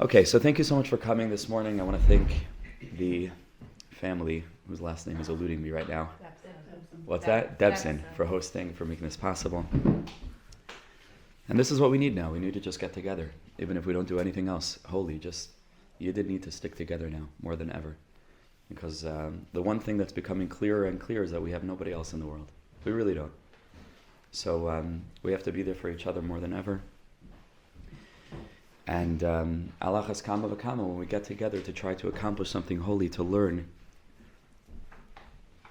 Okay, so thank you so much for coming this morning. I want to thank the family whose last name is eluding me right now. What's that? Debson, for hosting, for making this possible. And this is what we need now. We need to just get together. Even if we don't do anything else holy, you did need to stick together now, more than ever. Because the one thing that's becoming clearer and clearer is that we have nobody else in the world. We really don't. So we have to be there for each other more than ever. And alachas kama v'kama, when we get together to try to accomplish something holy, to learn,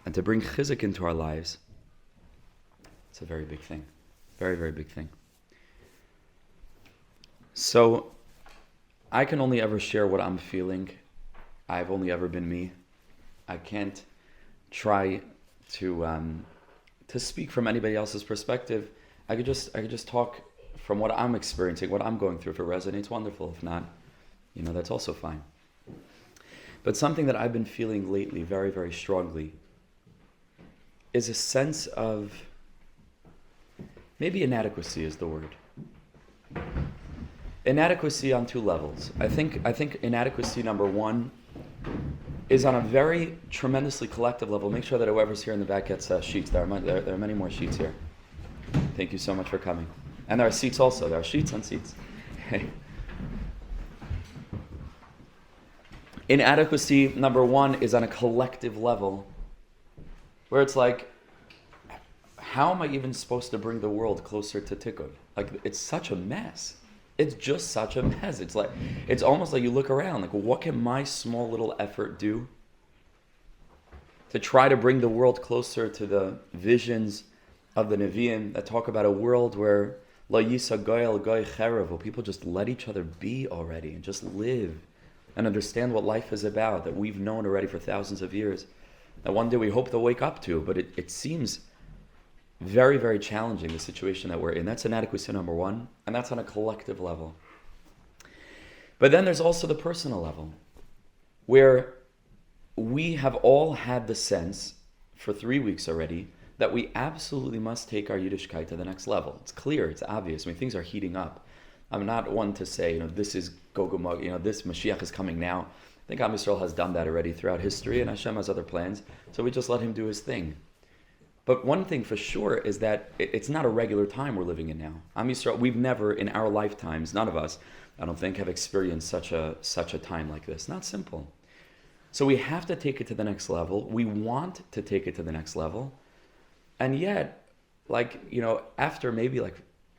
and to bring chizuk into our lives, it's a very big thing. Very, very big thing. So, I can only ever share what I'm feeling. I've only ever been me. I can't try to speak from anybody else's perspective. I could just talk from what I'm experiencing, what I'm going through. If it resonates, wonderful. If not, that's also fine. But something that I've been feeling lately very, very strongly is a sense of, maybe inadequacy is the word. Inadequacy on two levels. I think inadequacy number one is on a very tremendously collective level. Make sure that whoever's here in the back gets sheets. There are many more sheets here. Thank you so much for coming. And there are seats also. There are sheets and seats. Inadequacy number one is on a collective level, where it's like, how am I even supposed to bring the world closer to tikkun? Like, it's such a mess. It's just such a mess. It's almost like you look around, like, what can my small little effort do to try to bring the world closer to the visions of the Nevi'im that talk about a world where La Yisa Goyal Goy Cherev, people just let each other be already and just live and understand what life is about, that we've known already for thousands of years, that one day we hope to wake up to, but it seems very, very challenging, the situation that we're in. That's inadequacy number one, and that's on a collective level. But then there's also the personal level, where we have all had the sense for 3 weeks already that we absolutely must take our Yiddishkeit to the next level. It's clear, it's obvious. I mean, things are heating up. I'm not one to say, this is Gogomag, this Mashiach is coming now. I think Am Yisrael has done that already throughout history, and Hashem has other plans, so we just let him do his thing. But one thing for sure is that it's not a regular time we're living in now. Am Yisrael, we've never in our lifetimes, none of us, I don't think, have experienced such a time like this. Not simple. So we have to take it to the next level. We want to take it to the next level. And yet, after maybe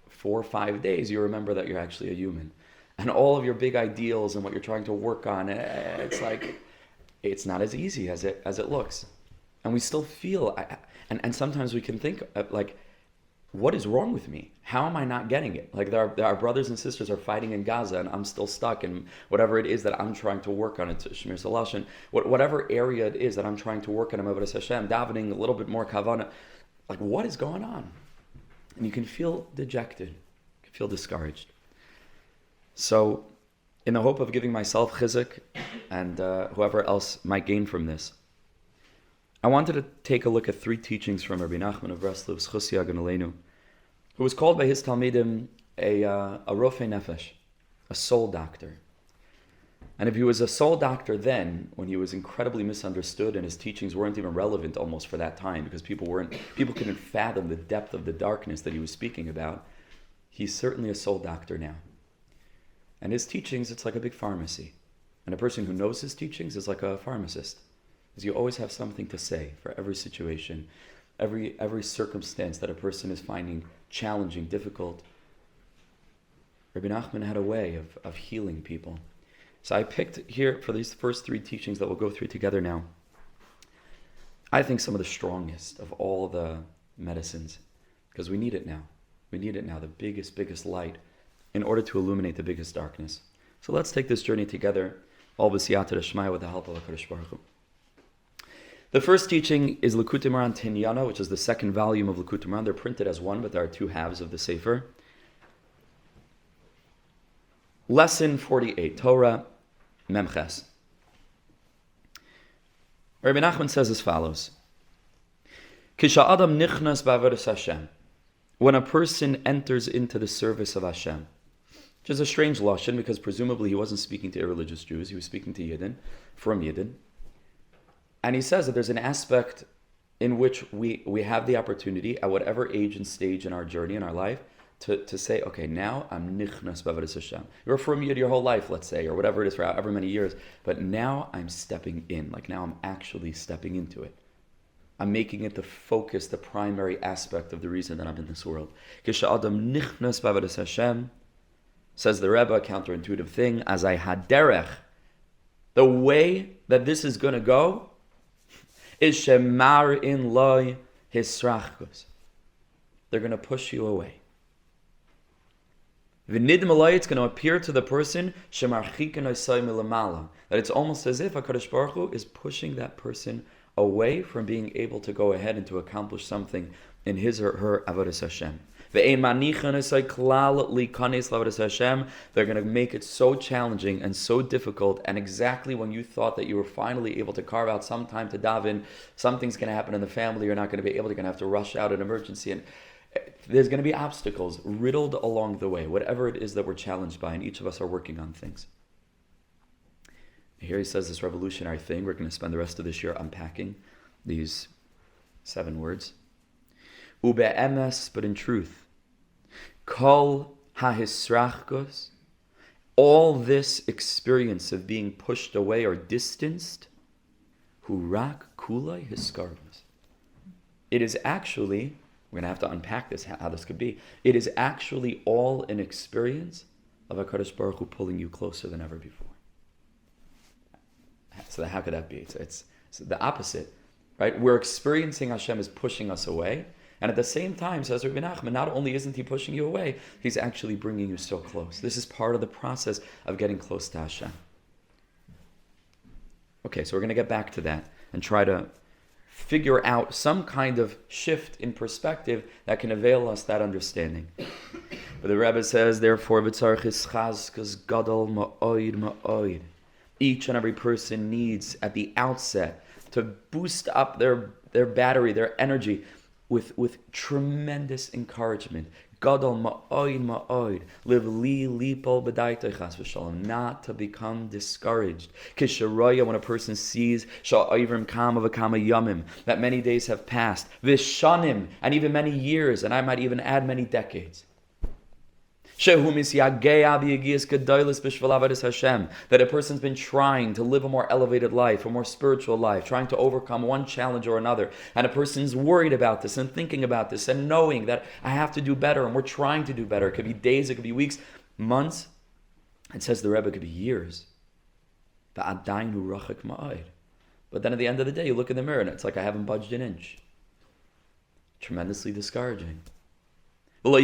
4 or 5 days, you remember that you're actually a human. And all of your big ideals and what you're trying to work on, it's like, it's not as easy as it looks. And we still feel, and sometimes we can think, what is wrong with me? How am I not getting it? Our brothers and sisters are fighting in Gaza, and I'm still stuck in whatever it is that I'm trying to work on. It's Shemir Salash, and whatever area it is that I'm trying to work on, Avodas Hashem, davening, a little bit more kavanah. What is going on? And you can feel dejected. You can feel discouraged. So, in the hope of giving myself chizuk, and whoever else might gain from this, I wanted to take a look at 3 teachings from Rebbe Nachman of Breslov, Zchus Yagen Aleinu, who was called by his Talmidim a rofei nefesh, a soul doctor. And if he was a soul doctor then, when he was incredibly misunderstood and his teachings weren't even relevant almost for that time, because people couldn't fathom the depth of the darkness that he was speaking about, he's certainly a soul doctor now. And his teachings, it's like a big pharmacy. And a person who knows his teachings is like a pharmacist. Because you always have something to say for every situation, every circumstance that a person is finding challenging, difficult. Rebbe Nachman had a way of healing people. So I picked here for these first 3 teachings that we'll go through together now, I think some of the strongest of all the medicines, because we need it now. We need it now, the biggest light, in order to illuminate the biggest darkness. So let's take this journey together, all b'siyata d'shmaya, with the help of HaKadosh Baruch Hu. The first teaching is Likutei Moharan Tinyana, which is the second volume of Likutei Moharan. They're printed as one, but there are 2 halves of the Sefer. Lesson 48, Torah Memches. Rebbe Nachman says as follows: Kisha Adam nichnas ba'avodas Hashem, when a person enters into the service of Hashem, which is a strange lashon because presumably he wasn't speaking to irreligious Jews, he was speaking to Yidden, from Yidden. And he says that there's an aspect in which we have the opportunity at whatever age and stage in our journey, in our life, to say, okay, now I'm nichnas b'avodas Hashem. You're from Yid your whole life, let's say, or whatever it is for however many years, but now I'm stepping in, like now I'm actually stepping into it. I'm making it the focus, the primary aspect of the reason that I'm in this world. Kisha'adam nichnas b'avodas Hashem, says the Rebbe, a counterintuitive thing, as I had derech, the way that this is going to go is shemar in loy hisrachkus. They're going to push you away. It's going to appear to the person that it's almost as if HaKadosh Baruch Hu is pushing that person away from being able to go ahead and to accomplish something in his or her avodas Hashem. They're going to make it so challenging and so difficult, and exactly when you thought that you were finally able to carve out some time to daven, something's going to happen in the family, you're not going to be able to, you're going to have to rush out an emergency, and there's going to be obstacles riddled along the way, whatever it is that we're challenged by, and each of us are working on things. Here he says this revolutionary thing. We're going to spend the rest of this year unpacking these 7 words. Ube'emes, but in truth, kol hahisrachkos, all this experience of being pushed away or distanced, hurak kulai hiskarvos. It is actually, we're going to have to unpack this, how this could be. It is actually all an experience of HaKadosh Baruch Hu pulling you closer than ever before. So how could that be? It's the opposite, right? We're experiencing Hashem is pushing us away, and at the same time, says Rebbe Nachman, not only isn't he pushing you away, he's actually bringing you so close. This is part of the process of getting close to Hashem. Okay, so we're going to get back to that and try to figure out some kind of shift in perspective that can avail us that understanding. But the Rebbe says, therefore, each and every person needs at the outset to boost up their battery, their energy with tremendous encouragement. Gadol ma'oid ma'oid. Live li lipol b'daitoi chas v'shalom. Not to become discouraged. Kisharoya, when a person sees sha'ayvrim kama v'kama yamim, that many days have passed. Vishanim, and even many years, and I might even add many decades. That a person's been trying to live a more elevated life, a more spiritual life, trying to overcome one challenge or another, and a person's worried about this and thinking about this and knowing that I have to do better, and we're trying to do better. It could be days, it could be weeks, months. It says the Rebbe, it could be years. But then at the end of the day, you look in the mirror and it's like I haven't budged an inch. Tremendously discouraging. And a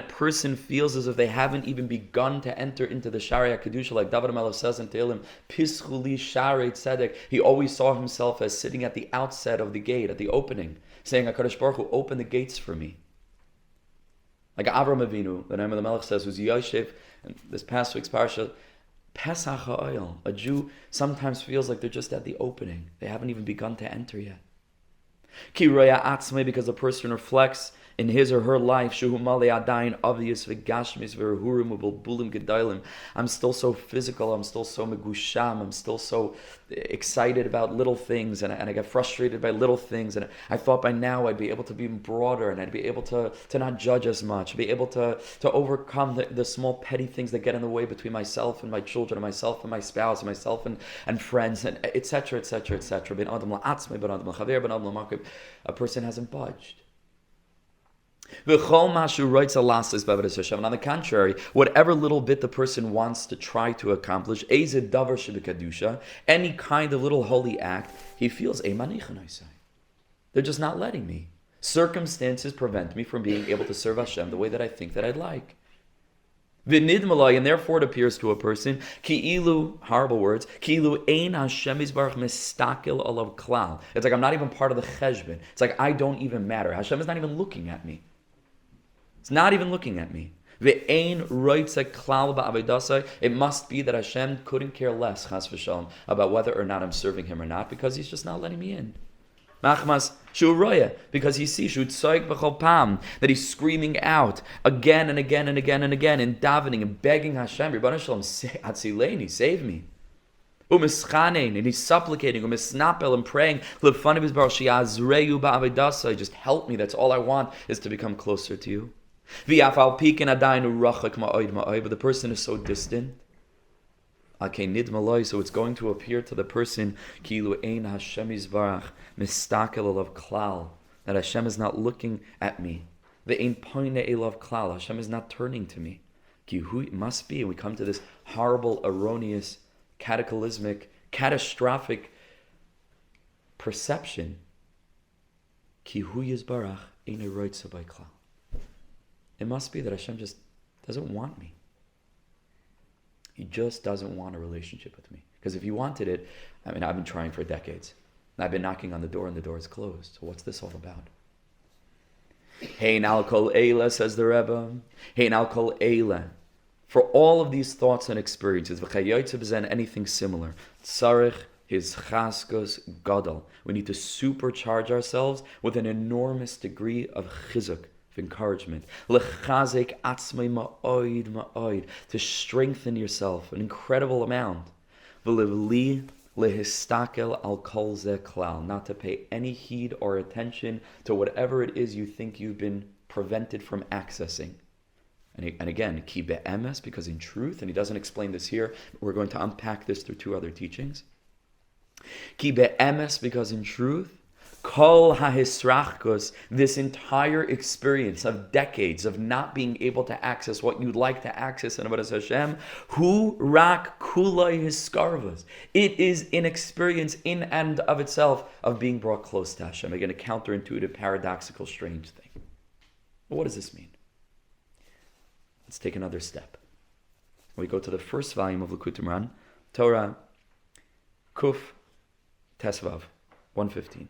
person feels as if they haven't even begun to enter into the Shari HaKedusha, like David HaMelech says in Tehillim, Pischuli Shari Tzedek. He always saw himself as sitting at the outset of the gate, at the opening, saying, HaKadosh Baruch Hu, open the gates for me. Like Avram Avinu, the name of the Melech says, who's Yosef, and this past week's parsha, Pesach HaOyel. A Jew sometimes feels like they're just at the opening. They haven't even begun to enter yet. Because the person reflects in his or her life, I'm still so physical, I'm still so megusham, I'm still so excited about little things, and I get frustrated by little things, and I thought by now I'd be able to be broader, and I'd be able to not judge as much, be able to overcome the small petty things that get in the way between myself and my children, and myself and my spouse, and myself and friends, and etc., etc., etc. A person hasn't budged. And on the contrary, whatever little bit the person wants to try to accomplish, any kind of little holy act, he feels, they're just not letting me. Circumstances prevent me from being able to serve Hashem the way that I think that I'd like. And therefore it appears to a person, horrible words, it's like I'm not even part of the cheshbon. It's like I don't even matter. Hashem is not even looking at me. It's not even looking at me. It must be that Hashem couldn't care less, chas v'shalom, about whether or not I'm serving Him or not, because He's just not letting me in. Machmas shuroya, because he sees that he's screaming out again and again and again and again in davening and begging Hashem, Rebbe Shalom, Atzileni, save me. And he's supplicating, and praying, just help me, that's all I want, is to become closer to you. But the person is so distant. So it's going to appear to the person that Hashem is not looking at me. Hashem is not turning to me. It must be, and we come to this horrible, erroneous, cataclysmic, catastrophic perception. It must be that Hashem just doesn't want me. He just doesn't want a relationship with me. Because if he wanted it, I've been trying for decades. I've been knocking on the door and the door is closed. So what's this all about? Hein al kol eila, says the Rebbe. Hein al kol eila. For all of these thoughts and experiences, and anything similar, tzarich his chaskos gadol. We need to supercharge ourselves with an enormous degree of chizuk, of encouragement. Lechazek atzmei ma'oid ma'oid. To strengthen yourself an incredible amount. V'livli lehistakel al kol ze klal. Not to pay any heed or attention to whatever it is you think you've been prevented from accessing. And again, ki be'emes, because in truth, and he doesn't explain this here, we're going to unpack this through two other teachings. Ki be'emes, because in truth, kol hahisrachkus, this entire experience of decades of not being able to access what you'd like to access in Avodas Hashem, hu rak kulai hiskarvas. It is an experience in and of itself of being brought close to Hashem. Again, a counterintuitive, paradoxical, strange thing. But what does this mean? Let's take another step. We go to the first volume of Likutei Moharan, Torah, Kuf, Tesvav, 115.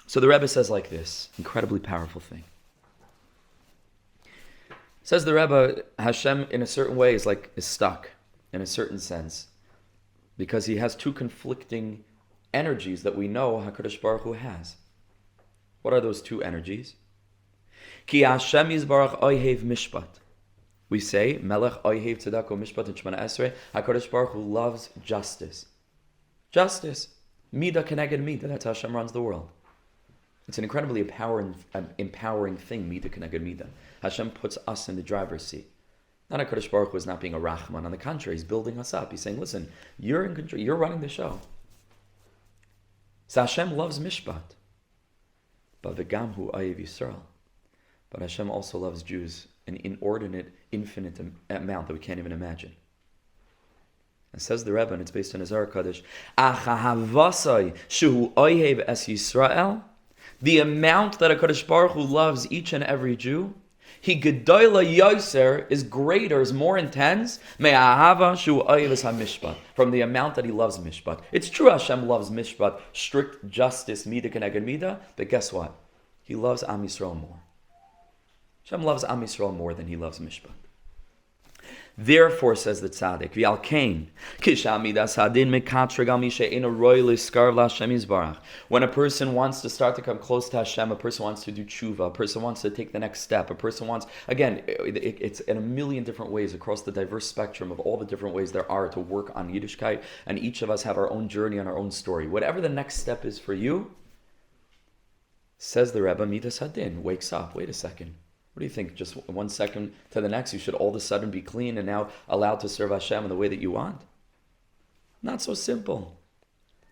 So the Rebbe says like this, incredibly powerful thing. Says the Rebbe, Hashem in a certain way is stuck in a certain sense because he has two conflicting energies that we know HaKadosh Baruch Hu has. What are those two energies? Ki Hashem Yisbarach Oyhev Mishpat. We say, Melech Oyhev Tzedako Mishpat in Shemana Esrei, HaKadosh Baruch Hu loves justice. Justice. Mida keneged Mida. That's how Hashem runs the world. It's an incredibly empowering thing, Mida keneged Mida. Hashem puts us in the driver's seat. Not HaKadosh Baruch Hu is not being a Rahman. On the contrary, he's building us up. He's saying, listen, you're in control. You're running the show. So Hashem loves Mishpat. But V'gam Hu Oyev Yisrael. But Hashem also loves Jews an inordinate, infinite amount that we can't even imagine. And says the Rebbe, and it's based on his Zohar Kadosh, Achahavasai Shuhu Oyhev Es Yisrael, the amount that HaKadosh Baruch Hu loves each and every Jew, He Gedola Yoser is greater, is more intense, Me'ahava Shuhu Oyhev Es HaMishpat, from the amount that He loves Mishpat. It's true Hashem loves Mishpat, strict justice, Mida Keneged Mida, but guess what? He loves Am Yisrael more. Hashem loves Am Yisrael more than he loves Mishpat. Therefore, says the tzaddik, V'al Kain, Kishamidas Hadin Mekatreg Al Misha Ein Roy Liskarv LaHashem Yisbarach. When a person wants to start to come close to Hashem, a person wants to do tshuva, a person wants to take the next step, a person wants, again, it's in a million different ways across the diverse spectrum of all the different ways there are to work on Yiddishkeit, and each of us have our own journey and our own story. Whatever the next step is for you, says the Rebbe, Midas Hadin, wakes up, wait a second. What do you think? Just 1 second to the next, you should all of a sudden be clean and now allowed to serve Hashem in the way that you want? Not so simple.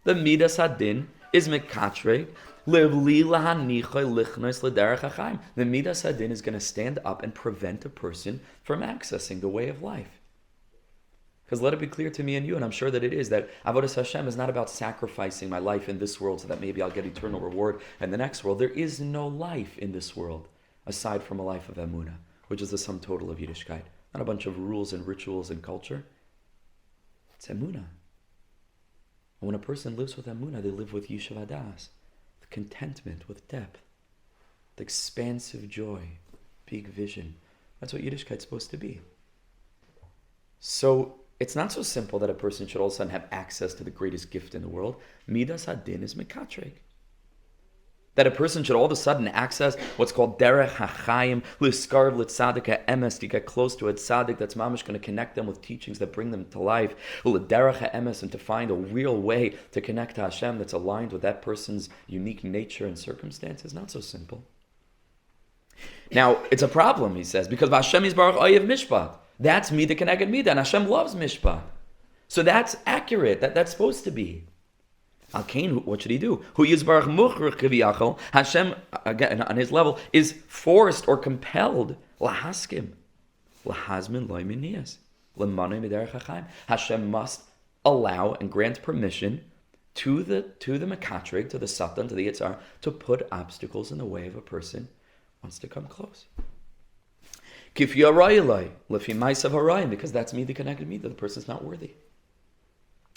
The Midas Hadin is mekatreg levli lahanichoy lichnos lederech hachaim. The Midas Hadin is going to stand up and prevent a person from accessing the way of life. Because let it be clear to me and you, and I'm sure that it is, that Avodas Hashem is not about sacrificing my life in this world so that maybe I'll get eternal reward in the next world. There is no life in this world aside from a life of Emunah, which is the sum total of Yiddishkeit. Not a bunch of rules and rituals and culture. It's Emunah. And when a person lives with Emunah, they live with Yishuv Hadas, with contentment, with depth, with expansive joy, big vision. That's what Yiddishkeit is supposed to be. So it's not so simple that a person should all of a sudden have access to the greatest gift in the world. Midas hadin is mekatreg. That a person should all of a sudden access what's called derech hachayim, liskarv litzadik ha'emes, to get close to a tzaddik that's mamish going to connect them with teachings that bring them to life, derech ha'emes, and to find a real way to connect to Hashem that's aligned with that person's unique nature and circumstances. Not so simple. Now, it's a problem, he says, because Hashem yisbarach oyev mishpat. That's midah keneged midah, and Hashem loves mishpat. So that's accurate. That's supposed to be. Al-Kain, what should he do? Hu yizbarach muchrich kiviyachol. Hashem, again, on his level, is forced or compelled lahaskim, lahazmin loy miniyas, lemanoi miderech hachaim. Hashem must allow and grant permission to the mekatrig, to the satan, to the yitzhar, to put obstacles in the way of a person who wants to come close. Kif yarayilai lefi ma'asav harayim, because that's me, the connected me, that the person's not worthy.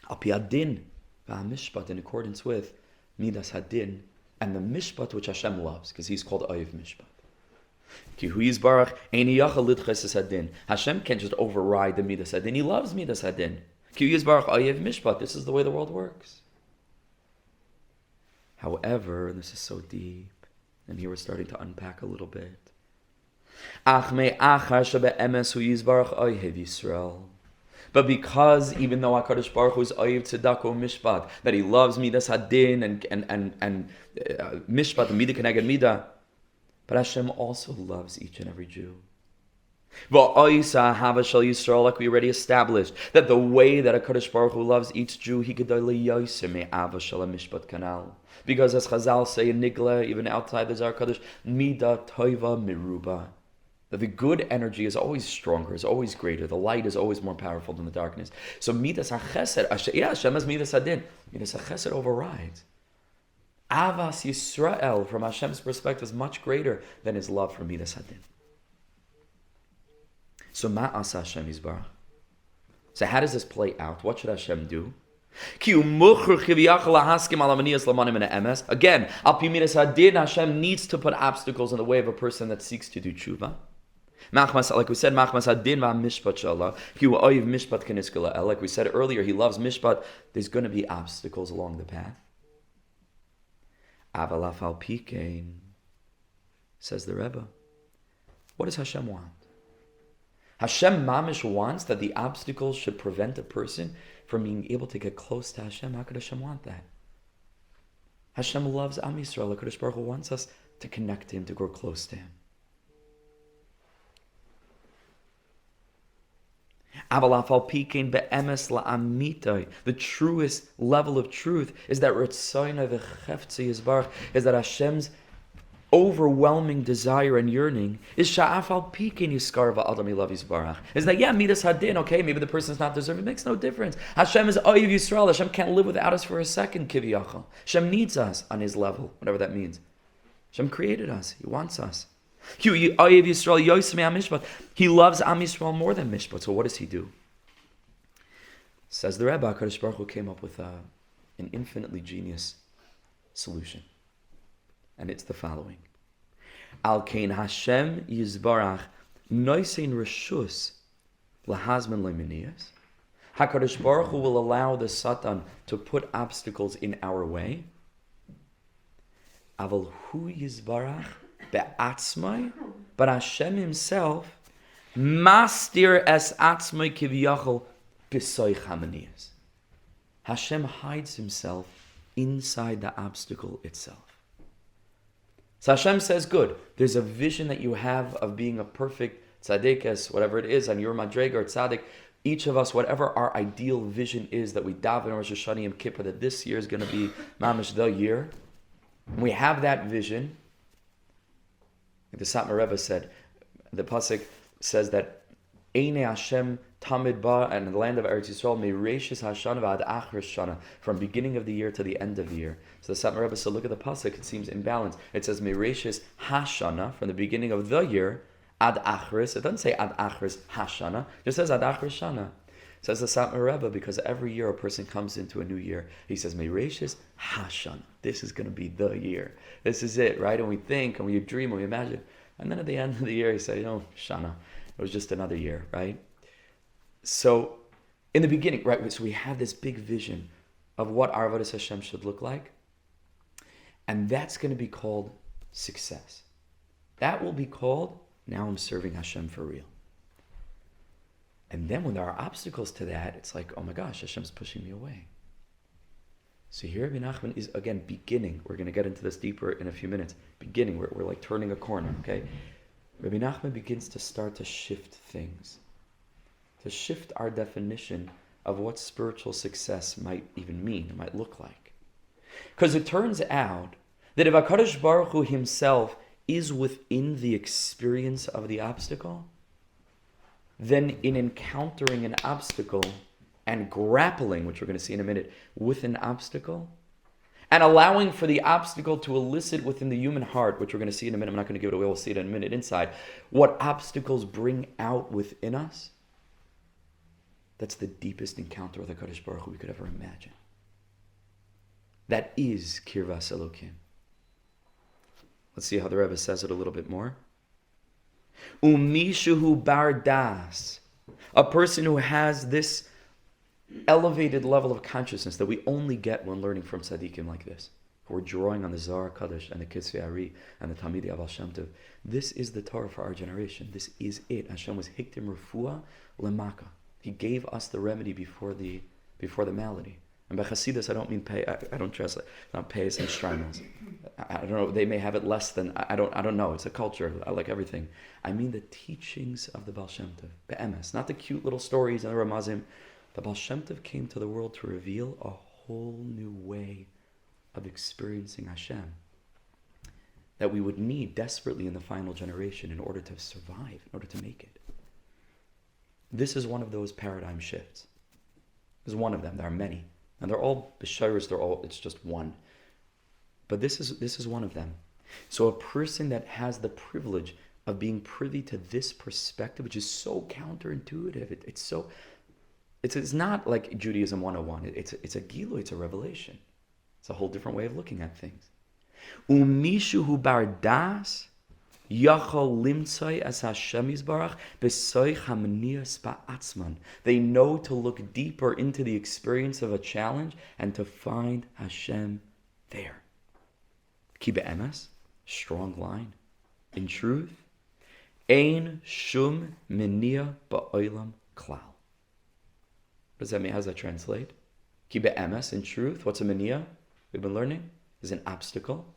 Al pi adin. Mishpat, in accordance with Midas Hadin and the Mishpat which Hashem loves, because he's called Oyev Mishpat. Ki hu yizbarach ein yachal lidches Hadin. Hashem can't just override the Midas Hadin. He loves Midas Hadin. Ki hu yizbarach Oyev Mishpat. This is the way the world works. However, and this is so deep, and here we're starting to unpack a little bit. Ach me achar shebe'emes hu yizbarach Oyev Yisrael. But because even though HaKadosh Baruch Hu is Oyev Tzedakah Mishpat, that he loves Midas Hadin and Mishpat, and Midah Keneged Midah, but Hashem also loves each and every Jew. V'oisa hava shel Yisrael, like we already established, that the way that HaKadosh Baruch Hu loves each Jew, he gedol le'yoser me'ava shel Mishpat Kanal. Because as Chazal say in Nigla, even outside the Zohar Kadosh, Midah Toiva Miruba. That the good energy is always stronger, is always greater. The light is always more powerful than the darkness. So Midas HaChesed, Hashem has Midas Hadin. Midas HaChesed overrides. Avas Yisrael, from Hashem's perspective, is much greater than his love for Midas Hadin. So Ma'as Hashem Yisbarach. So how does this play out? What should Hashem do? Again, Al Pi Midas Hadin, Hashem needs to put obstacles in the way of a person that seeks to do tshuva. Like we said, like we said earlier, he loves mishpat. There's going to be obstacles along the path. Says the Rebbe, what does Hashem want? Hashem mamish wants that the obstacles should prevent a person from being able to get close to Hashem. How could Hashem want that? Hashem loves Am Yisrael. HaKadosh Baruch Hu wants us to connect to him, to grow close to him. The truest level of truth is that Hashem's overwhelming desire and yearning is sha'afal pikin yiskarva adam ilav yisbarach. Is that, yeah, midas hadin, okay, maybe the person's not deserving, it makes no difference. Hashem is oyev Yisrael. Hashem can't live without us for a second, kiviyachal. Hashem needs us on his level, whatever that means. Hashem created us. He wants us. He loves Am Yisrael more than Mishpat. So what does he do? Says the Rebbe, HaKadosh Baruch Hu came up with an infinitely genius solution. And it's the following. Al Kain Hashem Yizbarach Noisein Reshus Lahazman Leminiyas. HaKadosh Baruch Hu will allow the Satan to put obstacles in our way. Aval Hu Yizbarach Be'atzmai, but Hashem himself Mastir es Atzmai Kiviyachol B'soich HaManiyas. Hashem hides himself inside the obstacle itself. So Hashem says, good, there's a vision that you have of being a perfect tzaddikas, whatever it is, and your madrega or tzaddik. Each of us, whatever our ideal vision is that we daven Rosh Hashanah Yom Kippur, that this year is going to be mamish the year. And we have that vision. Like the Satmar Rebbe said, the pasuk says that Eine Hashem Tamid Ba, and in the land of Eretz Yisrael, Meireshis Hashana V'ad Achris Shana, from beginning of the year to the end of the year. So the Satmar Rebbe said, look at the pasuk, it seems imbalanced. It says Meireshis Hashana, from the beginning of the year, Ad Achris. It doesn't say Ad Achris Hashana, it just says Ad Achris Shana. Says the Satmar Rebbe, because every year a person comes into a new year, he says Meireshis Hashana. This is going to be the year. This is it, right? And we think, and we dream, and we imagine. And then at the end of the year, he says, Shana. It was just another year, right? So In the beginning, right? So we have this big vision of what our avodas Hashem should look like, and that's going to be called success. That will be called, now I'm serving Hashem for real. And then when there are obstacles to that, it's like, oh my gosh, Hashem's pushing me away. So here Rebbe Nachman is, again, beginning. We're going to get into this deeper in a few minutes. Beginning, we're like turning a corner, okay? Rebbe Nachman begins to start to shift things. To shift our definition of what spiritual success might even mean, might look like. Because it turns out that if HaKadosh Baruch Hu himself is within the experience of the obstacle, then in encountering an obstacle and grappling, which we're going to see in a minute, with an obstacle, and allowing for the obstacle to elicit within the human heart, which we're going to see in a minute, I'm not going to give it away, we'll see it in a minute inside, what obstacles bring out within us, that's the deepest encounter with HaKadosh Baruch Hu we could ever imagine. That is Kirvas Elokim. Let's see how the Rebbe says it a little bit more. Umishuhu bar das, a person who has this elevated level of consciousness that we only get when learning from tzaddikim like this. We're drawing on the Zohar Kadosh and the Kisvei Ari and the Talmidei Aval Shem Tov. This is the Torah for our generation. This is it. Hashem was hiktim refuah lemaka. He gave us the remedy before the malady. And by Hasidus, I don't mean pay. I don't dress not payas and shtreimels. I don't know. They may have it less than. I don't know. It's a culture. I like everything. I mean the teachings of the Baal Shem Tov. Be'emes, not the cute little stories and the Ramazim. The Baal Shem Tov came to the world to reveal a whole new way of experiencing Hashem that we would need desperately in the final generation in order to survive, in order to make it. This is one of those paradigm shifts. This is one of them. There are many. And they're all b'shayros, it's just one. But this is one of them. So a person that has the privilege of being privy to this perspective, which is so counterintuitive, it's not like Judaism 101. It's a gilu, it's a revelation. It's a whole different way of looking at things. Umishuhu bar das yachol limtzai as Hashem yisbarach b'soich hamnias ba'atzman. They know to look deeper into the experience of a challenge and to find Hashem there. Ki be'emes, strong line. In truth, ein shum menia ba'olam klal. What does that mean? How does that translate? Ki be'emes, in truth, what's a menia? We've been learning is an obstacle.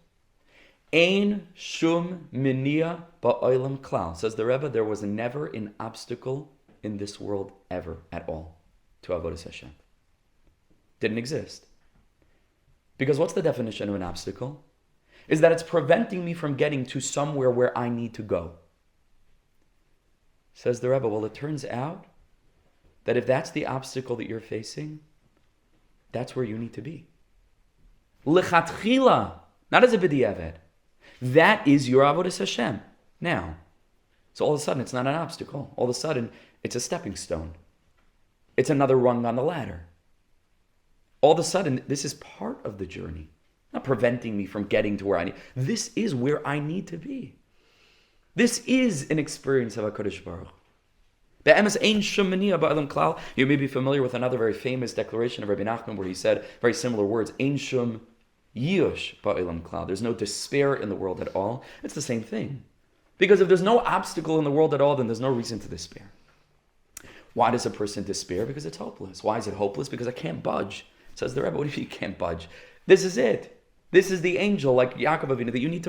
Ein shum menia ba'olam klal. Says the Rebbe, there was never an obstacle in this world ever at all to avodas Hashem. Didn't exist. Because what's the definition of an obstacle? Is that it's preventing me from getting to somewhere where I need to go. Says the Rebbe, well, it turns out that if that's the obstacle that you're facing, that's where you need to be. Lechatchila, not as a b'diavad. That is your avodas Hashem. Now, so all of a sudden it's not an obstacle. All of a sudden it's a stepping stone. It's another rung on the ladder. All of a sudden this is part of the journey. Not preventing me from getting to where I need. This is where I need to be. This is an experience of HaKadosh Baruch. You may be familiar with another very famous declaration of Rebbe Nachman where he said very similar words. Ein shum yush ba'olam klal. There's no despair in the world at all. It's the same thing. Because if there's no obstacle in the world at all, then there's no reason to despair. Why does a person despair? Because it's hopeless. Why is it hopeless? Because I can't budge. Says the Rebbe, what do you mean you can't budge? This is it. This is the angel, like Yaakov Avinu, that you need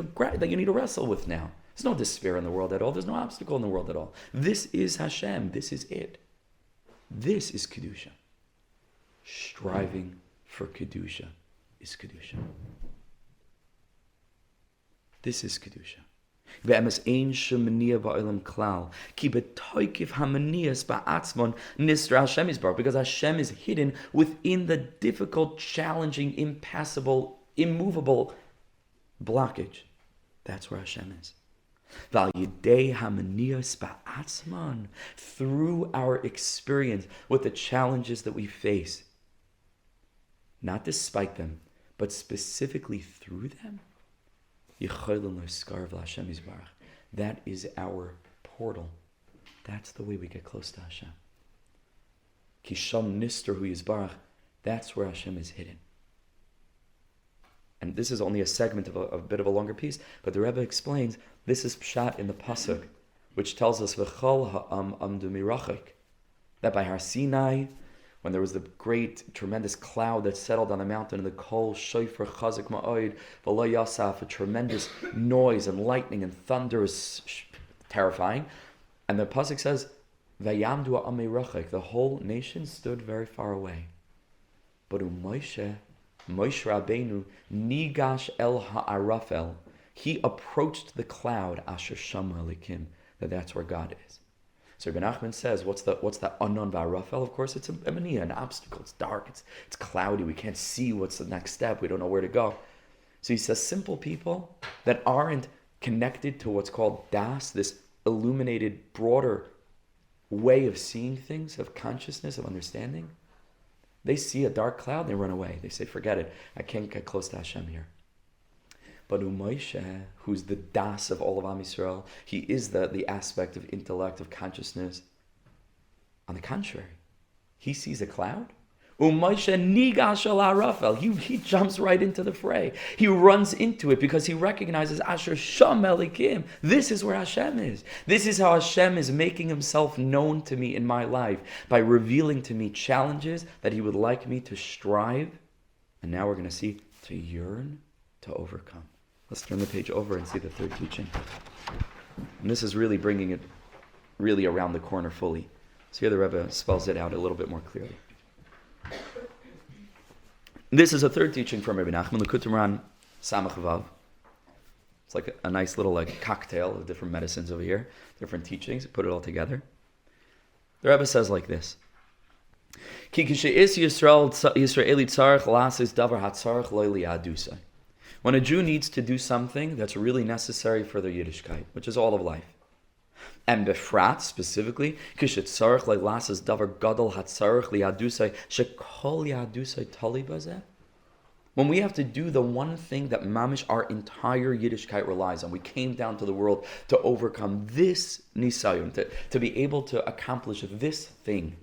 to wrestle with now. There's no despair in the world at all. There's no obstacle in the world at all. This is Hashem. This is it. This is Kedusha. Striving for Kedusha is Kedusha. This is Kedusha. Because Hashem is hidden within the difficult, challenging, impassable, immovable blockage. That's where Hashem is. Through our experience with the challenges that we face, not despite them, but specifically through them, that is our portal. That's the way we get close to Hashem. Kisham nister hu yizbarach. That's where Hashem is hidden. And this is only a segment of a bit of a longer piece, but the Rebbe explains this is pshat in the pasuk, which tells us v'chol ha'am amdu mirachik, that by Har Sinai, when there was the great, tremendous cloud that settled on the mountain, and the kol shofar chazak ma'od v'lo yasaf, a tremendous noise and lightning and thunder is terrifying, and the pasuk says vayamdu ha'am mirachik, the whole nation stood very far away. But Moshe Rabbeinu, nigash el ha'arafel, he approached the cloud, asher shama elikim, that's where God is. So Rebbe Nachman says, what's that unknown va'arafel? Of course, it's a mania, an obstacle. It's dark, it's cloudy, we can't see what's the next step, we don't know where to go. So he says, simple people that aren't connected to what's called das, this illuminated, broader way of seeing things, of consciousness, of understanding, they see a dark cloud, they run away. They say, forget it, I can't get close to Hashem here. But Moshe, who's the das of all of Am Yisrael, he is the aspect of intellect, of consciousness. On the contrary, he sees a cloud. Moshe nigash el ha'arafel, he jumps right into the fray. He runs into it because he recognizes asher sham elikim. This is where Hashem is. This is how Hashem is making himself known to me in my life, by revealing to me challenges that he would like me to strive, and now we're going to see, to yearn, to overcome. Let's turn the page over and see the third teaching. And this is really bringing it really around the corner fully. So here the Rebbe spells it out a little bit more clearly. This is a third teaching from Rebbe Nachman, L'Kutumran Samach Vav. It's like a nice little cocktail of different medicines over here, different teachings, put it all together. The Rebbe says like this: Ki k'she'is Yisraeli tzarech lasis davar hatzarech lo li'adusai. When a Jew needs to do something that's really necessary for their Yiddishkeit, which is all of life, and befrat specifically, kishetzarech le'lasas davar gadol hatzarech li'adusai shekol li'adusai tali bazeh. When we have to do the one thing that mamish our entire Yiddishkeit relies on, we came down to the world to overcome this nisayon, to be able to accomplish this thing,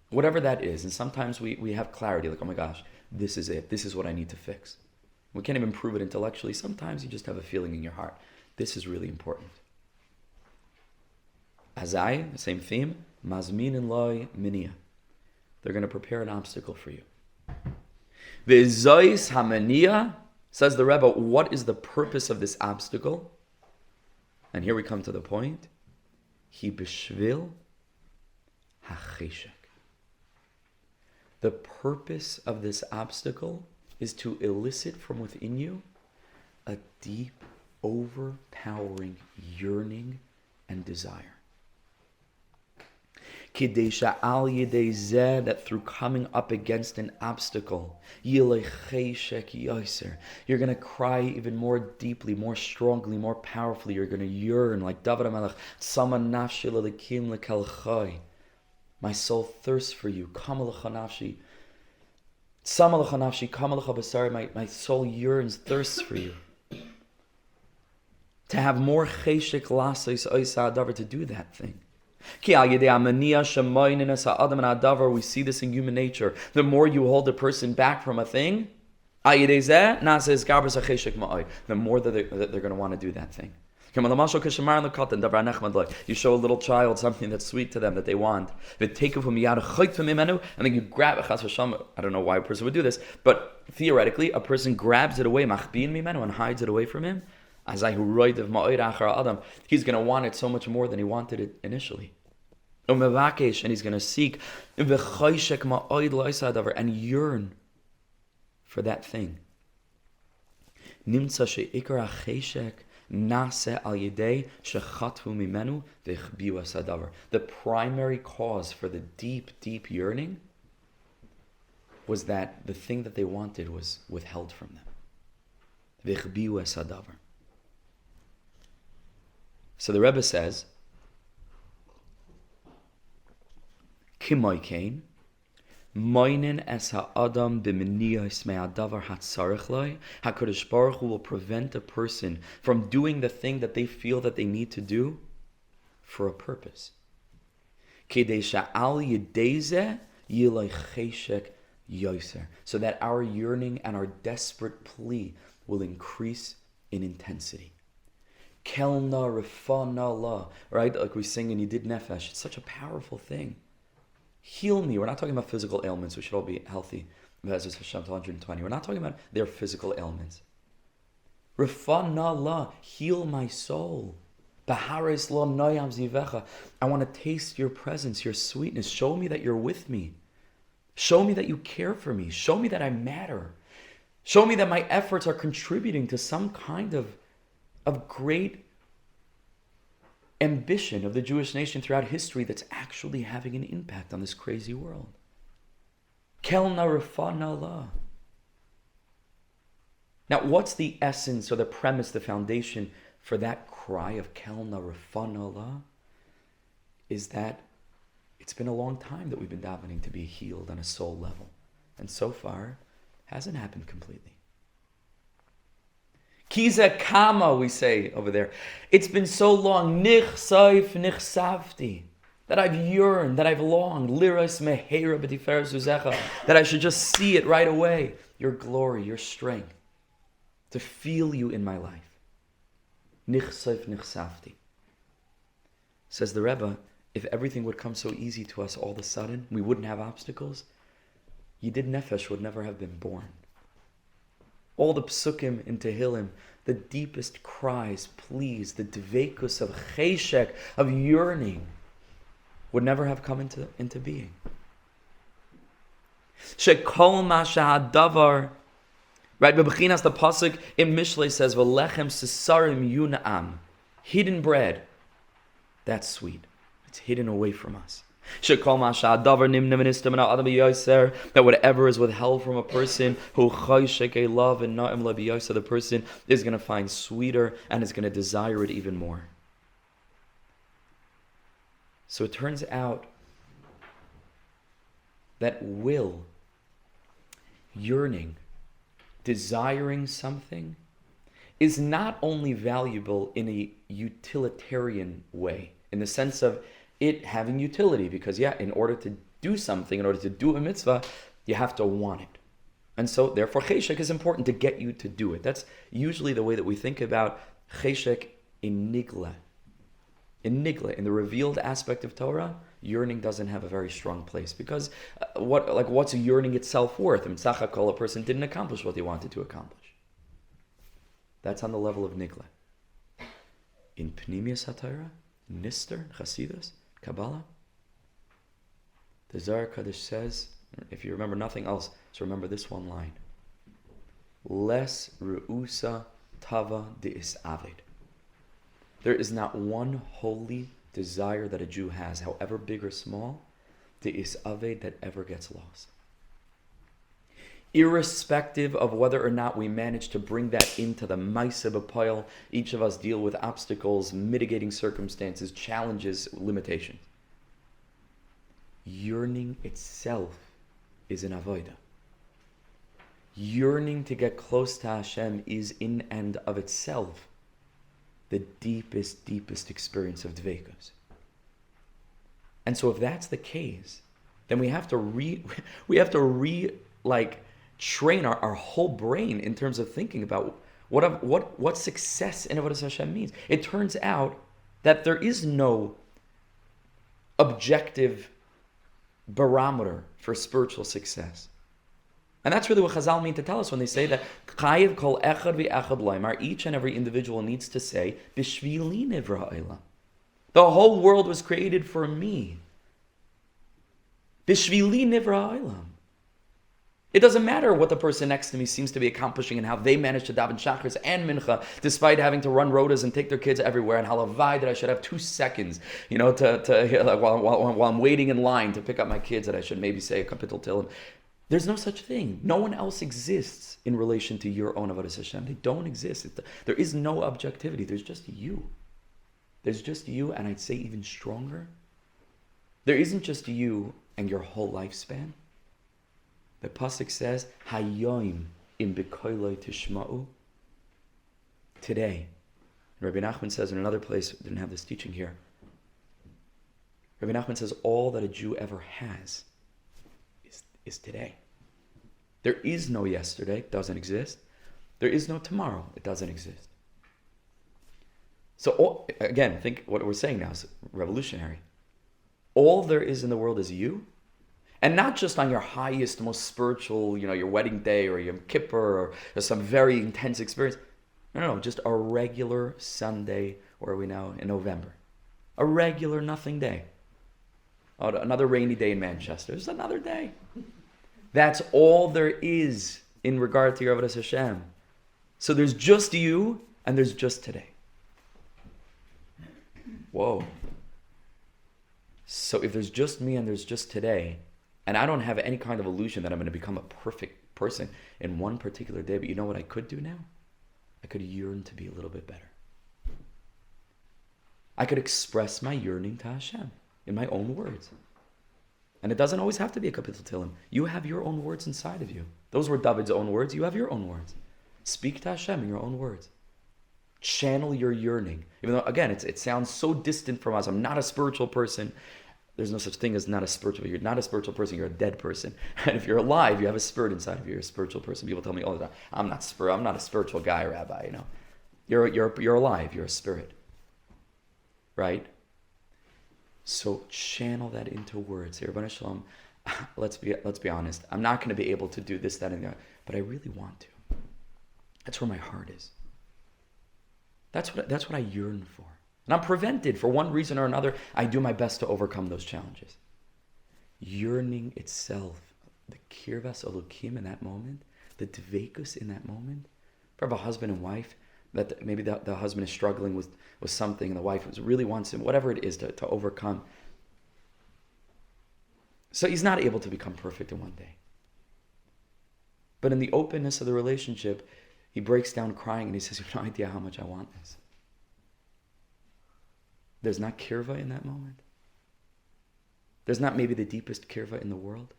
whatever that is. And sometimes we have clarity, like, oh my gosh, this is it. This is what I need to fix. We can't even prove it intellectually. Sometimes you just have a feeling in your heart. This is really important. Azai, the same theme, mazmin and loy minia. They're going to prepare an obstacle for you. V'zois hamania, says the Rebbe, what is the purpose of this obstacle? And here we come to the point. Hi b'shvil hacheshek. The purpose of this obstacle is to elicit from within you a deep, overpowering yearning and desire. Kidesha al yedei zeh, that through coming up against an obstacle, you're going to cry even more deeply, more strongly, more powerfully. You're going to yearn like David HaMelech, Tzama nafshi lelekim lekelchai. My soul thirsts for you. Kamalecha nafshi. Tzama lecha nafshi, kamalecha basari. My soul yearns, thirsts for you. To have more cheshek lasos oisa adavar, to do that thing. We see this in human nature. The more you hold a person back from a thing, the more that they're going to want to do that thing. You show a little child something that's sweet to them, that they want. And then you grab it. I don't know why a person would do this, but theoretically, a person grabs it away and hides it away from him. He's going to want it so much more than he wanted it initially. And he's going to seek and yearn for that thing. The primary cause for the deep, deep yearning was that the thing that they wanted was withheld from them. So the Rebbe says, Kimoy kain, moinen es ha'adam b'meniyos me'adavar hatzarech loi, HaKadosh Baruch Hu will prevent a person from doing the thing that they feel that they need to do for a purpose. Kedei she'al yedei zeh yilei cheshek yoser. So that our yearning and our desperate plea will increase in intensity. Kelna refana la, right? Like we sing in Yedid Nefesh. It's such a powerful thing. Heal me. We're not talking about physical ailments. We should all be healthy. Hashem 120. We're not talking about their physical ailments. Refana la, heal my soul. Baharis la noyam zivecha. I want to taste your presence, your sweetness. Show me that you're with me. Show me that you care for me. Show me that I matter. Show me that my efforts are contributing to some kind of great ambition of the Jewish nation throughout history that's actually having an impact on this crazy world. Kelna refana la. Now, what's the essence or the premise, the foundation for that cry of Kelna refana la? Is that it's been a long time that we've been davening to be healed on a soul level. And so far, hasn't happened completely. Kiza kama, we say over there. It's been so long, nichsaif nichsavti, that I've yearned, that I've longed, liras mehera b'tiferes uzecha, that I should just see it right away, your glory, your strength, to feel you in my life. Nichsaif nichsavti. Says the Rebbe, if everything would come so easy to us all of a sudden, we wouldn't have obstacles, Yedid Nefesh would never have been born. All the psukim in Tehillim, the deepest cries, pleas, the dveikus of cheshek, of yearning, would never have come into being. Shekol ma shehadavar, right? Bebechinas, the pasuk in Mishlei says, "V'lechem sesarim yuna'am," hidden bread. That's sweet. It's hidden away from us. That whatever is withheld from a person who love and not the person is going to find sweeter and is going to desire it even more. So it turns out that will, yearning, desiring something is not only valuable in a utilitarian way, in the sense of it having utility, because in order to do something, in order to do a mitzvah, you have to want it. And so therefore cheshek is important to get you to do it. That's usually the way that we think about cheshek in nigla. In the revealed aspect of Torah, yearning doesn't have a very strong place, because what's yearning itself worth? In Tzachakol, a person didn't accomplish what he wanted to accomplish. That's on the level of nigla. In Pnimius HaTorah, Nister, Chasidus, Kabbalah, the Zohar Kadosh says, if you remember nothing else, so remember this one line: Les ru'usa tava de'is aved. There is not one holy desire that a Jew has, however big or small, de'is aved, that ever gets lost. Irrespective of whether or not we manage to bring that into the Maaseh B'Poel, each of us deal with obstacles, mitigating circumstances, challenges, limitations. Yearning itself is an avodah. Yearning to get close to Hashem is in and of itself the deepest experience of dveikus. And so if that's the case, then we have to train our whole brain in terms of thinking about what success in Avodas Hashem means. It turns out that there is no objective barometer for spiritual success. And that's really what Chazal mean to tell us when they say that Chayiv kol echad v'echad loymar, each and every individual needs to say, B'shvili nivra ha'olam. The whole world was created for me. B'shvili nivra ha'olam. It doesn't matter what the person next to me seems to be accomplishing and how they manage to daven shachris and mincha despite having to run rotas and take their kids everywhere, and halavai that I should have 2 seconds, while I'm waiting in line to pick up my kids, that I should maybe say a kapitel Tehillim. There's no such thing. No one else exists in relation to your own Avodas Hashem. They don't exist. There is no objectivity. There's just you. There's just you, and I'd say even stronger, there isn't just you and your whole lifespan. The pasuk says, "Hayoim im bekoiloi tishma'u." Today, Rebbe Nachman says in another place, didn't have this teaching here, Rebbe Nachman says all that a Jew ever has is today. There is no yesterday, it doesn't exist. There is no tomorrow, it doesn't exist. So again, think what we're saying now is revolutionary. All there is in the world is you, and not just on your highest, most spiritual, your wedding day or Yom Kippur or some very intense experience. No, just a regular Sunday, where are we now, in November? A regular nothing day. Oh, another rainy day in Manchester. It's another day. That's all there is in regard to your Avodas Hashem. So there's just you, and there's just today. Whoa. So if there's just me and there's just today, and I don't have any kind of illusion that I'm going to become a perfect person in one particular day, but you know what I could do now? I could yearn to be a little bit better. I could express my yearning to Hashem in my own words. And it doesn't always have to be a kapitel Tehillim. You have your own words inside of you. Those were David's own words. You have your own words. Speak to Hashem in your own words. Channel your yearning. Even though, again, it sounds so distant from us. I'm not a spiritual person. There's no such thing as not a spiritual. You're not a spiritual person. You're a dead person. And if you're alive, you have a spirit inside of you. You're a spiritual person. People tell me all the time, I'm not a spiritual guy, Rabbi. You're alive. You're a spirit, right? So channel that into words. Here, Rebbe Shalom, let's be honest. I'm not going to be able to do this, that, and the other, but I really want to. That's where my heart is. That's what I yearn for. And I'm prevented for one reason or another. I do my best to overcome those challenges. Yearning itself, the kirvas elokim in that moment, the dveikus in that moment, for a husband and wife, that maybe the husband is struggling with something and the wife really wants him, whatever it is, to overcome. So he's not able to become perfect in one day. But in the openness of the relationship, he breaks down crying and he says, you have no idea how much I want this. There's not kirva in that moment. There's not maybe the deepest kirva in the world.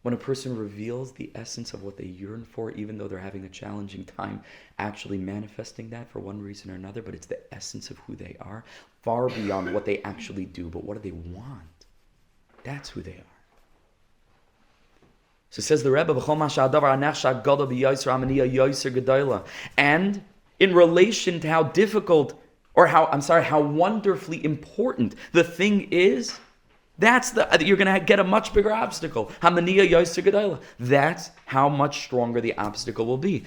When a person reveals the essence of what they yearn for, even though they're having a challenging time actually manifesting that for one reason or another, but it's the essence of who they are, far beyond what they actually do, but what do they want? That's who they are. So says the Rebbe, and in relation to how difficult, how wonderfully important the thing is, you're going to get a much bigger obstacle. That's how much stronger the obstacle will be.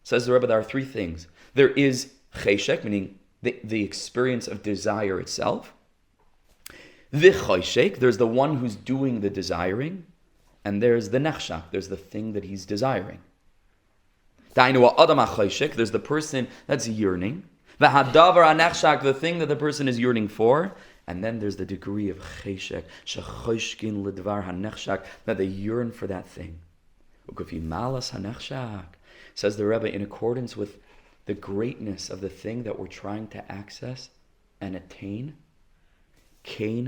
Says the Rebbe, there are three things. There is cheshek, meaning the experience of desire itself. There's the one who's doing the desiring, and there's the nechshak, there's the thing that he's desiring. There's the person that's yearning. The thing that the person is yearning for, and then there's the degree of cheshek, that they yearn for that thing. Says the Rebbe, in accordance with the greatness of the thing that we're trying to access and attain, you're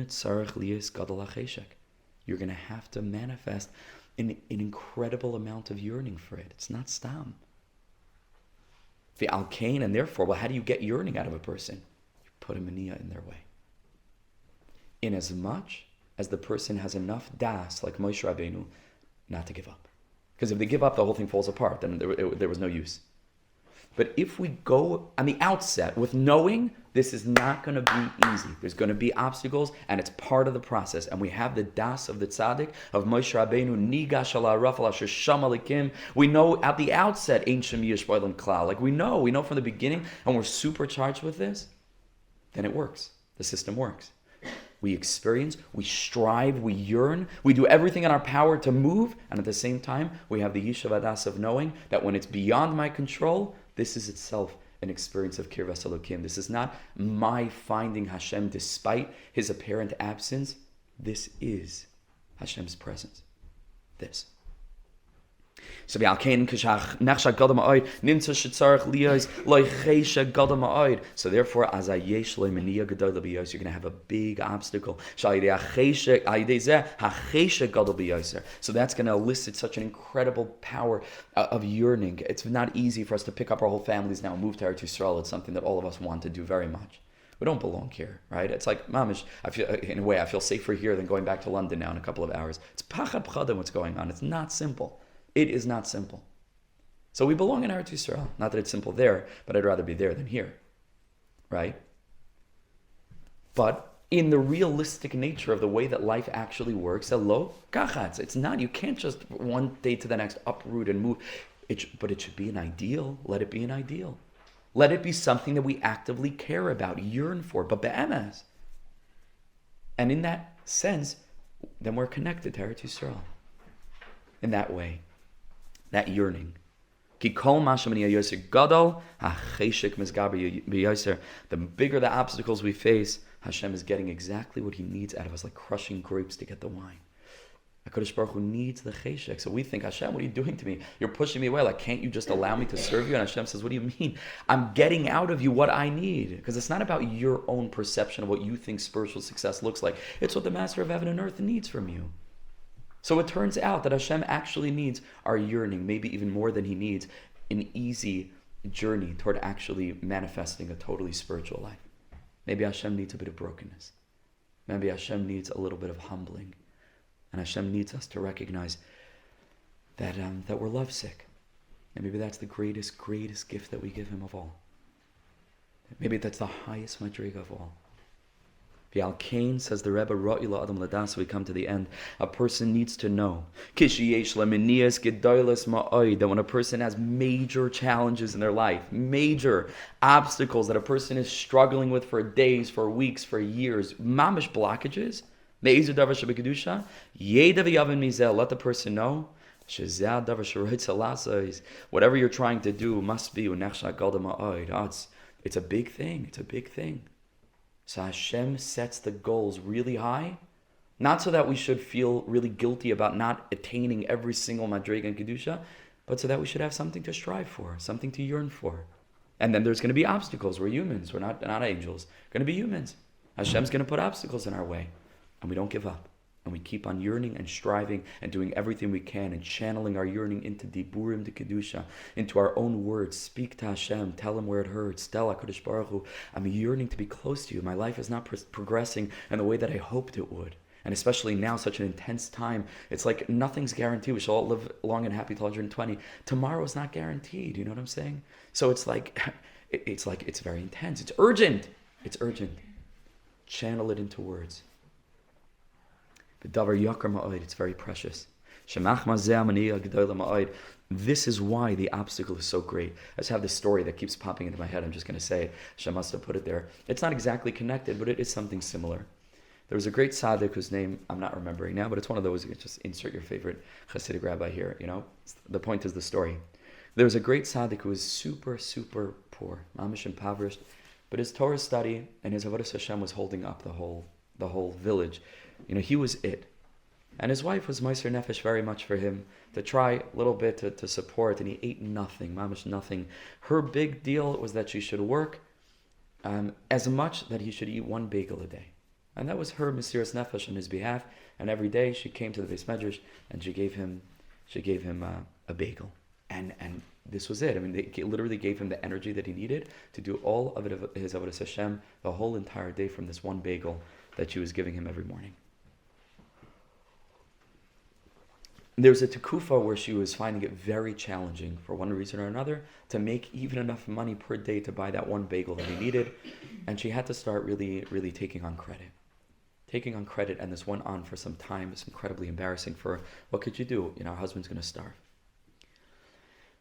going to have to manifest an incredible amount of yearning for it. It's not stam. The alkain, and therefore, how do you get yearning out of a person? You put a maniya in their way. In as much as the person has enough das, like Moshe Rabbeinu, not to give up. Because if they give up, the whole thing falls apart, then there was no use. But if we go on the outset with knowing this is not going to be easy, there's going to be obstacles, and it's part of the process, and we have the das of the tzaddik, of Moshe Rabbeinu, nigash ala rafal asher sham alikim. We know at the outset, ein shem yish b'olam klal. Like we know from the beginning, and we're supercharged with this, then it works. The system works. We experience, we strive, we yearn, we do everything in our power to move, and at the same time, we have the yishuv hadas of knowing that when it's beyond my control, this is itself an experience of kirvas elokim. This is not my finding Hashem despite his apparent absence. This is Hashem's presence. This. So So therefore, as a yesh le'maniya gadol b'yoser, you're going to have a big obstacle. So that's going to elicit such an incredible power of yearning. It's not easy for us to pick up our whole families now and move to Eretz Yisrael. It's something that all of us want to do very much. We don't belong here, right? It's like, mamish, I feel safer here than going back to London now in a couple of hours. It's pachad pchadim what's going on. It's not simple. It is not simple. So we belong in Eretz Yisrael. Not that it's simple there, but I'd rather be there than here, right? But in the realistic nature of the way that life actually works, hello, kachatz. It's not, you can't just one day to the next uproot and move. But it should be an ideal. Let it be an ideal. Let it be something that we actively care about, yearn for, but be'emes. And in that sense, then we're connected to Eretz Yisrael. In that way, that yearning. The bigger the obstacles we face, Hashem is getting exactly what He needs out of us, like crushing grapes to get the wine. HaKadosh Baruch Hu needs the cheshek. So we think, Hashem, what are you doing to me? You're pushing me away. Like, can't you just allow me to serve you? And Hashem says, what do you mean? I'm getting out of you what I need. Because it's not about your own perception of what you think spiritual success looks like. It's what the Master of Heaven and Earth needs from you. So it turns out that Hashem actually needs our yearning, maybe even more than He needs an easy journey toward actually manifesting a totally spiritual life. Maybe Hashem needs a bit of brokenness. Maybe Hashem needs a little bit of humbling. And Hashem needs us to recognize that we're lovesick. And maybe that's the greatest gift that we give Him of all. Maybe that's the highest madriga of all. V'al Kain, says the Rebbe, Ra'ila Adam Ladas, we come to the end. A person needs to know that when a person has major challenges in their life, major obstacles that a person is struggling with for days, for weeks, for years, mamish blockages, let the person know whatever you're trying to do must be it's a big thing. It's a big thing. So Hashem sets the goals really high, not so that we should feel really guilty about not attaining every single madriga and kedusha, but so that we should have something to strive for, something to yearn for. And then there's going to be obstacles. We're humans. We're not angels. We're going to be humans. Hashem's going to put obstacles in our way. And we don't give up. And we keep on yearning and striving and doing everything we can and channeling our yearning into diburim de kedusha, into our own words. Speak to Hashem. Tell Him where it hurts. Tell HaKadosh Baruch Hu, I'm yearning to be close to you. My life is not progressing in the way that I hoped it would. And especially now, such an intense time. It's like nothing's guaranteed. We shall all live long and happy till 120. Tomorrow is not guaranteed. You know what I'm saying? So it's very intense. It's urgent. It's urgent. Channel it into words. It's very precious. This is why the obstacle is so great. I just have this story that keeps popping into my head. I'm just going to say it. Hashem must have put it there. It's not exactly connected, but it is something similar. There was a great tzaddik whose name I'm not remembering now, but it's one of those, you just insert your favorite Hasidic rabbi here. You know, the point is the story. There was a great tzaddik who was super, super poor, mamish impoverished, but his Torah study and his avodas Hashem was holding up the whole village. You know, he was it. And his wife was Meiser Nefesh very much for him to try a little bit to support, and he ate nothing, mamish nothing. Her big deal was that she should work as much that he should eat one bagel a day. And that was her Mesiras Nefesh on his behalf. And every day she came to the Beis Medrash and she gave him a bagel. And this was it. I mean, they literally gave him the energy that he needed to do all of it, his avodas Hashem, the whole entire day from this one bagel that she was giving him every morning. There's a tekufa where she was finding it very challenging, for one reason or another, to make even enough money per day to buy that one bagel that he needed. And she had to start really, really taking on credit. And this went on for some time. It's incredibly embarrassing for her. What could you do? You know, her husband's going to starve.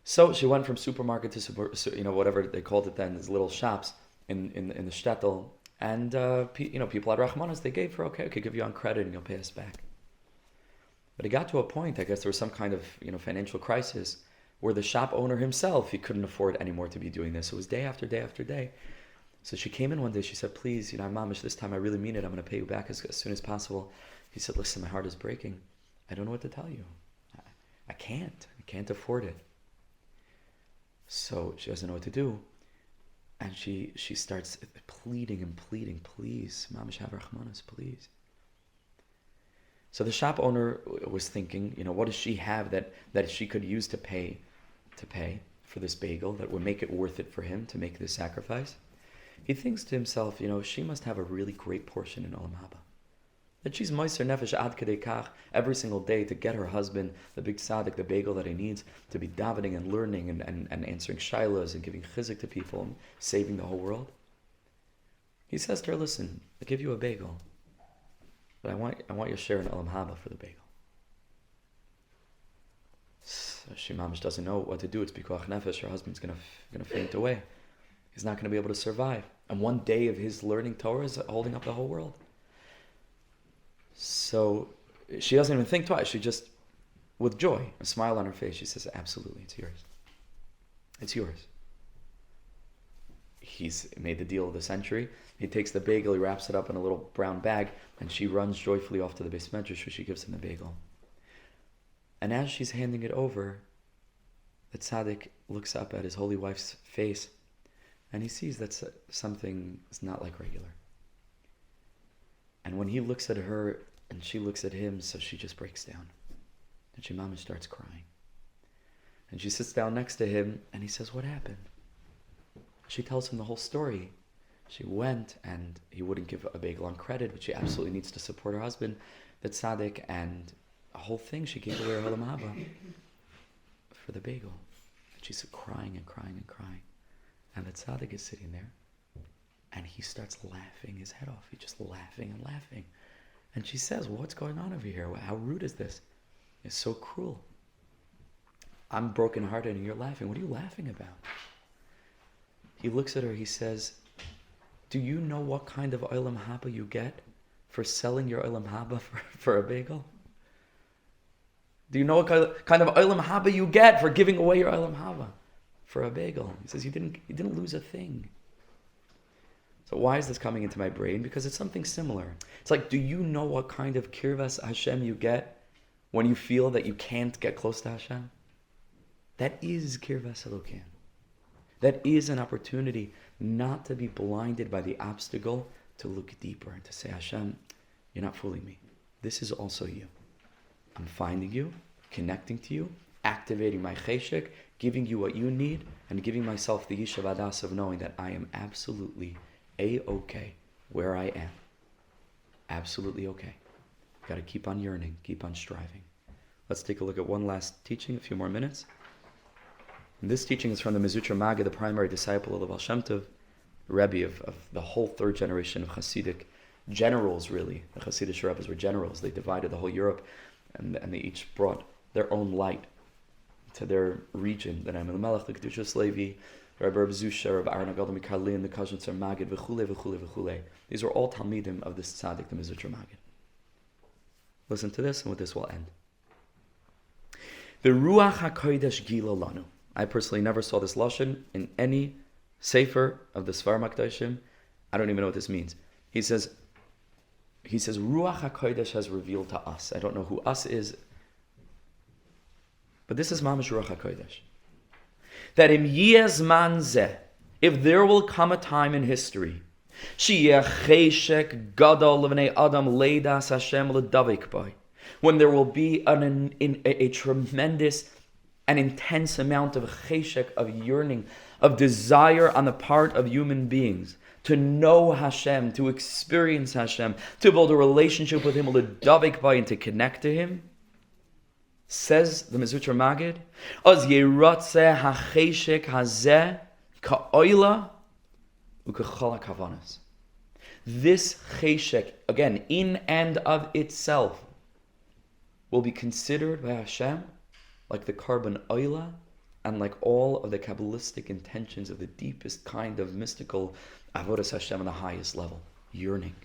So she went from supermarket to, whatever they called it then, these little shops in the shtetl. And, people had Rahmanas, they gave her, okay, give you on credit and you'll pay us back. But it got to a point, I guess there was some kind of, financial crisis where the shop owner himself, he couldn't afford anymore to be doing this. It was day after day after day. So she came in one day, she said, please, Mamish, this time I really mean it. I'm going to pay you back as soon as possible. He said, listen, my heart is breaking. I don't know what to tell you. I can't can't afford it. So she doesn't know what to do. And she starts pleading and pleading, please, Mamish have Rachmanis, please. So the shop owner was thinking, what does she have that she could use to pay for this bagel that would make it worth it for him to make this sacrifice? He thinks to himself, she must have a really great portion in Olam Haba. That she's moiser nefesh ad kedei kach every single day to get her husband, the big tzaddik, the bagel that he needs, to be davening and learning and answering shilas and giving chizuk to people and saving the whole world. He says to her, listen, I'll give you a bagel, but I want your share in Olam Haba for the bagel. So she mamish doesn't know what to do. It's pikuach nefesh. Her husband's gonna faint away. He's not going to be able to survive. And one day of his learning Torah is holding up the whole world. So she doesn't even think twice. She just, with joy, a smile on her face, she says, absolutely, it's yours. It's yours. He's made the deal of the century. He takes the bagel, he wraps it up in a little brown bag, and she runs joyfully off to the beis medrash where she gives him the bagel. And as she's handing it over, the tzaddik looks up at his holy wife's face, and he sees that something is not like regular. And when he looks at her and she looks at him, so she just breaks down. And she mama starts crying. And she sits down next to him and he says, what happened? She tells him the whole story. She went and he wouldn't give a bagel on credit, but she absolutely needs to support her husband, the tzaddik, and the whole thing, she gave away her olam haba for the bagel. And she's crying and crying and crying. And the tzaddik is sitting there, and he starts laughing his head off. He's just laughing and laughing. And she says, what's going on over here? How rude is this? It's so cruel. I'm brokenhearted and you're laughing. What are you laughing about? He looks at her, he says, do you know what kind of olam haba you get for selling your olam haba for a bagel? Do you know what kind of olam haba you get for giving away your olam haba for a bagel? He says, you didn't lose a thing. So why is this coming into my brain? Because it's something similar. It's like, do you know what kind of kirvas Hashem you get when you feel that you can't get close to Hashem? That is kirvas Elokim. That is an opportunity not to be blinded by the obstacle, to look deeper and to say, Hashem, you're not fooling me. This is also you. I'm finding you, connecting to you, activating my cheshek, giving you what you need, and giving myself the yishav adas of knowing that I am absolutely A-okay where I am. Absolutely okay. Got to keep on yearning, keep on striving. Let's take a look at one last teaching, a few more minutes. And this teaching is from the Mizutra Maggid, the primary disciple of the Baal Shem Tov, Rebbe of the whole third generation of Hasidic generals, really. The Hasidic Rebbes were generals. They divided the whole Europe, and they each brought their own light to their region. The Naim Melech, the Kedushas Levi, Rebbe Zusha, Rebbe Aaron Agadol Mikarlin, the Kazhnitzer Maggid, v'chule, v'chule, v'chule. These are all Talmidim of this tzaddik, the Mizutra Maggid. Listen to this, and with this we'll end. The Ruach HaKodesh Gila Lanu. I personally never saw this lashon in any sefer of the Sfarim HaKadoshim. I don't even know what this means. He says Ruach HaKodesh has revealed to us. I don't know who us is, but this is Mamash Ruach HaKodesh. That im yezman zeh, if there will come a time in history, sheyeh cheshek gadol levnei adam leidas Hashem ledavik by, when there will be a tremendous and intense amount of cheshek, of yearning, of desire on the part of human beings to know Hashem, to experience Hashem, to build a relationship with Him, ledavik by, and to connect to Him. Says the Mizutra Maggid, "Az yeratze hacheshek hazeh ka'oila u'kechala kavanas." This cheshek, again, in and of itself, will be considered by Hashem like the carbon oila and like all of the Kabbalistic intentions of the deepest kind of mystical avodas Hashem on the highest level, yearning.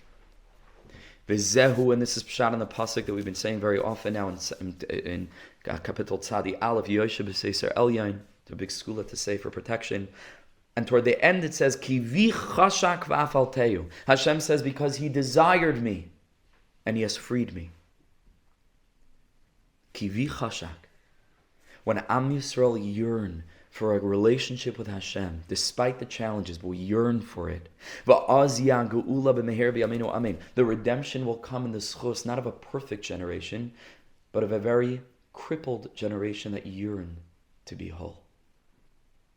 V'zehu, and this is pshat in the pasuk that we've been saying very often now in Kapitel Tzadi Aleph, Yoshe b'Seiser Elyon, the big skula to say for protection. And toward the end it says, Kivi chashak v'afalteyu. Hashem says, because He desired me and He has freed me. Kivi chashak. When Am Yisrael yearn for a relationship with Hashem, despite the challenges, but we yearn for it. The redemption will come in the schus, not of a perfect generation, but of a very crippled generation that yearn to be whole.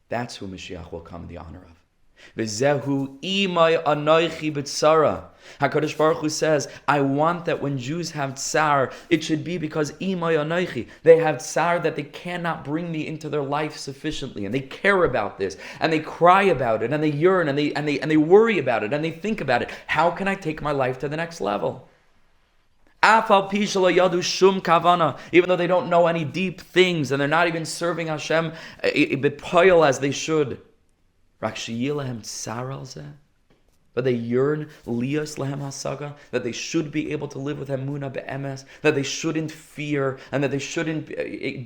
That's who Mashiach will come in the honor of. V'zehu imay anoichi b'tzara. HaKadosh Baruch Hu says, I want that when Jews have tsar, it should be because imay anoichi. They have tsar that they cannot bring me into their life sufficiently, and they care about this, and they cry about it, and they yearn, and they worry about it, and they think about it. How can I take my life to the next level? Even though they don't know any deep things, and they're not even serving Hashem as they should. But they yearn liyas lehem hasaga, that they should be able to live with emunah be'emes, that they shouldn't fear, and that they shouldn't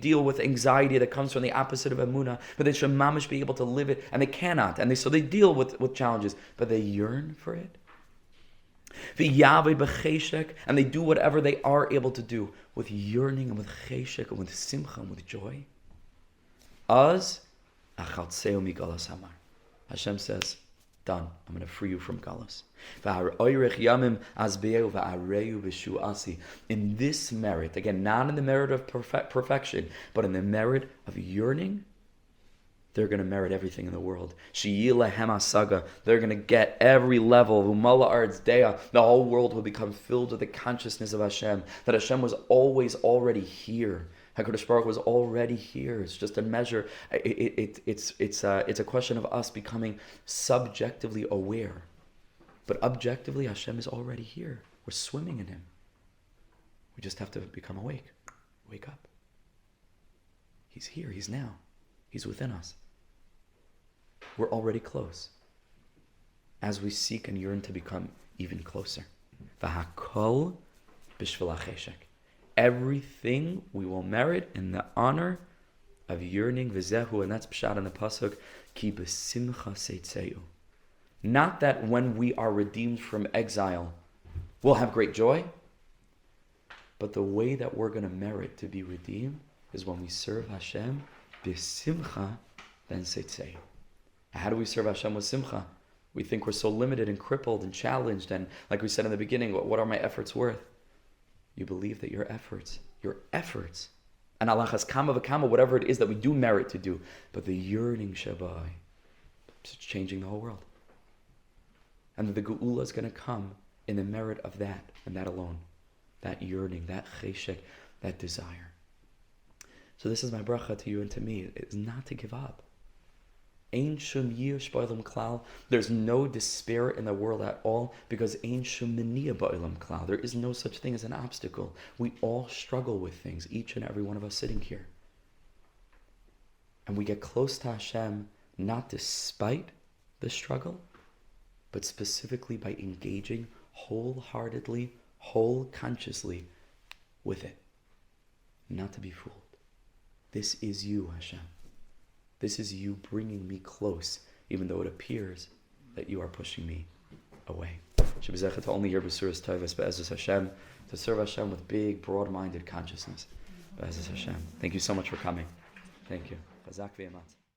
deal with anxiety that comes from the opposite of emunah, but they should mamish be able to live it, and they cannot, and so they deal with challenges, but they yearn for it. And they do whatever they are able to do with yearning and with cheshek and with simcha and with joy. Hashem says, done. I'm going to free you from galus. In this merit, again, not in the merit of perfection, but in the merit of yearning, they're going to merit everything in the world. They're going to get every level. The whole world will become filled with the consciousness of Hashem, that Hashem was always already here. HaKadosh Baruch was already here. It's just a measure. It's a question of us becoming subjectively aware. But objectively, Hashem is already here. We're swimming in Him. We just have to become awake. Wake up. He's here. He's now. He's within us. We're already close. As we seek and yearn to become even closer. V'hakol b'shvil hacheshek. Everything we will merit in the honor of yearning, v'zehu, and that's pshat in the pasuk, ki b'simcha seitzeu. Not that when we are redeemed from exile, we'll have great joy, but the way that we're going to merit to be redeemed is when we serve Hashem b'simcha, then seitzeu. How do we serve Hashem with simcha? We think we're so limited and crippled and challenged, and like we said in the beginning, what are my efforts worth? You believe that your efforts, and Allah has kama v'kama, whatever it is that we do merit to do, but the yearning shabai, it's changing the whole world. And that the geula is going to come in the merit of that, and that alone. That yearning, that cheshek, that desire. So this is my bracha to you and to me, is not to give up. Ein shum yish ba'olam klal. There's no despair in the world at all, because ein shum meniya ba'olam klal. There is no such thing as an obstacle. We all struggle with things, each and every one of us sitting here. And we get close to Hashem not despite the struggle, but specifically by engaging wholeheartedly, whole consciously with it. Not to be fooled. This is you, Hashem. This is you bringing me close, even though it appears that you are pushing me away. To only hear B'suras Tovas, Be'ezus Hashem, to serve Hashem with big, broad-minded consciousness. Be'ezus Hashem. Thank you so much for coming. Thank you. Chazak v'emat.